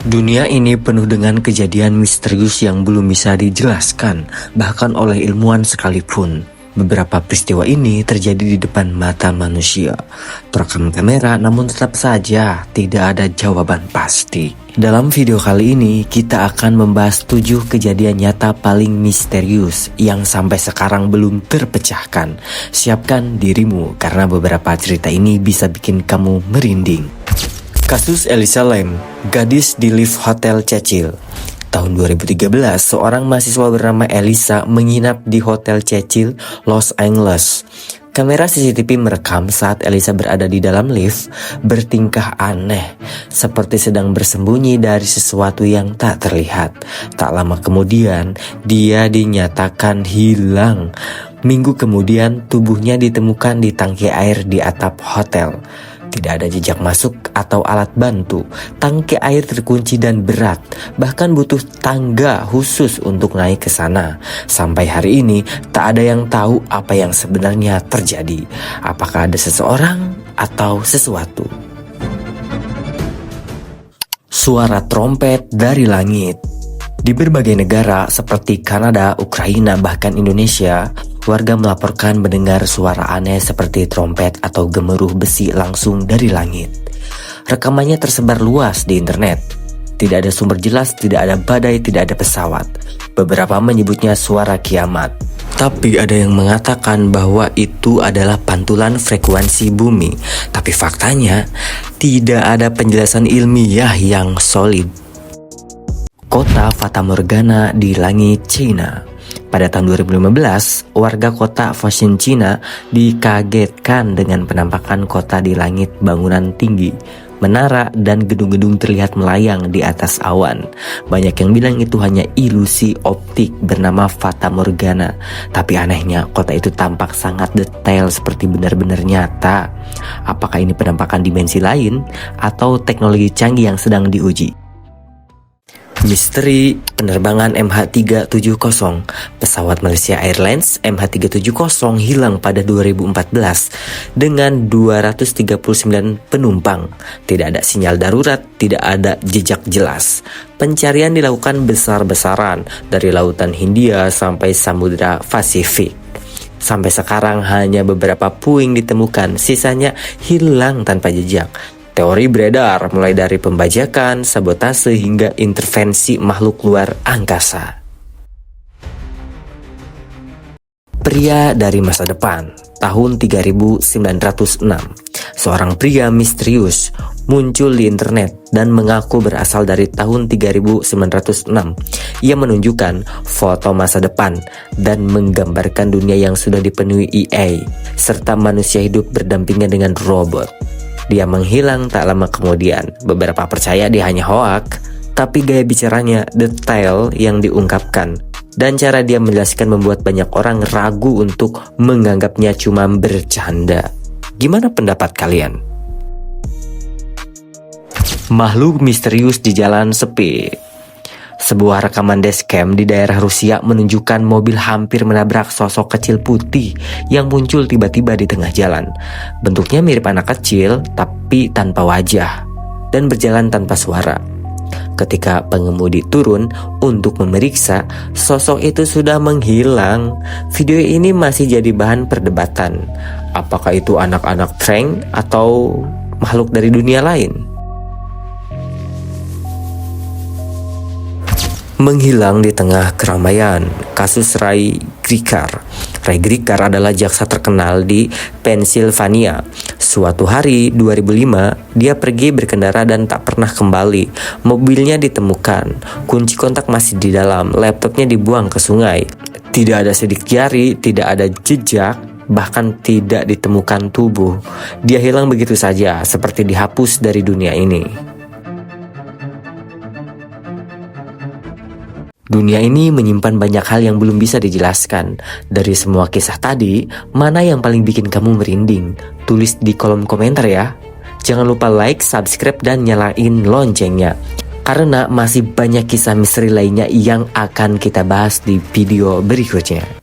Dunia ini penuh dengan kejadian misterius yang belum bisa dijelaskan, bahkan oleh ilmuwan sekalipun. Beberapa peristiwa ini terjadi di depan mata manusia, terekam kamera, namun tetap saja tidak ada jawaban pasti. Dalam video kali ini, kita akan membahas 7 kejadian nyata paling misterius yang sampai sekarang belum terpecahkan. Siapkan dirimu, karena beberapa cerita ini bisa bikin kamu merinding. Kasus Elisa Lam, gadis di lift Hotel Cecil. Tahun 2013, seorang mahasiswa bernama Elisa menginap di Hotel Cecil, Los Angeles. Kamera CCTV merekam saat Elisa berada di dalam lift, bertingkah aneh, seperti sedang bersembunyi dari sesuatu yang tak terlihat. Tak lama kemudian, dia dinyatakan hilang. Minggu kemudian, tubuhnya ditemukan di tangki air di atap hotel. Tidak ada jejak masuk atau alat bantu. Tangki air terkunci dan berat, bahkan butuh tangga khusus untuk naik ke sana. Sampai hari ini, tak ada yang tahu apa yang sebenarnya terjadi. Apakah ada seseorang atau sesuatu? Suara trompet dari langit. Di berbagai negara seperti Kanada, Ukraina, bahkan Indonesia, warga melaporkan mendengar suara aneh seperti trompet atau gemuruh besi langsung dari langit. Rekamannya tersebar luas di internet. Tidak ada sumber jelas, tidak ada badai, tidak ada pesawat. Beberapa menyebutnya suara kiamat. Tapi ada yang mengatakan bahwa itu adalah pantulan frekuensi bumi. Tapi faktanya, tidak ada penjelasan ilmiah yang solid. Kota Fata Morgana di langit China. Pada tahun 2015, warga kota Fujian, China dikagetkan dengan penampakan kota di langit bangunan tinggi. Menara dan gedung-gedung terlihat melayang di atas awan. Banyak yang bilang itu hanya ilusi optik bernama Fata Morgana. Tapi anehnya, kota itu tampak sangat detail seperti benar-benar nyata. Apakah ini penampakan dimensi lain atau teknologi canggih yang sedang diuji? Misteri penerbangan MH370. Pesawat Malaysia Airlines MH370 hilang pada 2014 dengan 239 penumpang. Tidak ada sinyal darurat, tidak ada jejak jelas. Pencarian dilakukan besar-besaran dari lautan Hindia sampai Samudra Pasifik. Sampai sekarang hanya beberapa puing ditemukan, sisanya hilang tanpa jejak. Teori beredar mulai dari pembajakan, sabotase hingga intervensi makhluk luar angkasa. Pria dari masa depan, tahun 3906. Seorang pria misterius muncul di internet dan mengaku berasal dari tahun 3906. Ia menunjukkan foto masa depan dan menggambarkan dunia yang sudah dipenuhi AI, serta manusia hidup berdampingan dengan robot. Dia menghilang tak lama kemudian. Beberapa percaya dia hanya hoak, tapi gaya bicaranya, detail yang diungkapkan, dan cara dia menjelaskan membuat banyak orang ragu untuk menganggapnya cuma bercanda. Gimana pendapat kalian? Makhluk misterius di jalan sepi. Sebuah rekaman dashcam di daerah Rusia menunjukkan mobil hampir menabrak sosok kecil putih yang muncul tiba-tiba di tengah jalan. Bentuknya mirip anak kecil, tapi tanpa wajah, dan berjalan tanpa suara. Ketika pengemudi turun untuk memeriksa, sosok itu sudah menghilang. Video ini masih jadi bahan perdebatan. Apakah itu anak-anak prank atau makhluk dari dunia lain? Menghilang di tengah keramaian. Kasus Ray Gricar. Ray Gricar adalah jaksa terkenal di Pennsylvania. Suatu hari 2005, dia pergi berkendara dan tak pernah kembali. Mobilnya ditemukan, kunci kontak masih di dalam, laptopnya dibuang ke sungai. Tidak ada sidik jari, tidak ada jejak, bahkan tidak ditemukan tubuh. Dia hilang begitu saja, seperti dihapus dari dunia ini. Dunia ini menyimpan banyak hal yang belum bisa dijelaskan. Dari semua kisah tadi, mana yang paling bikin kamu merinding? Tulis di kolom komentar ya. Jangan lupa like, subscribe, dan nyalain loncengnya. Karena masih banyak kisah misteri lainnya yang akan kita bahas di video berikutnya.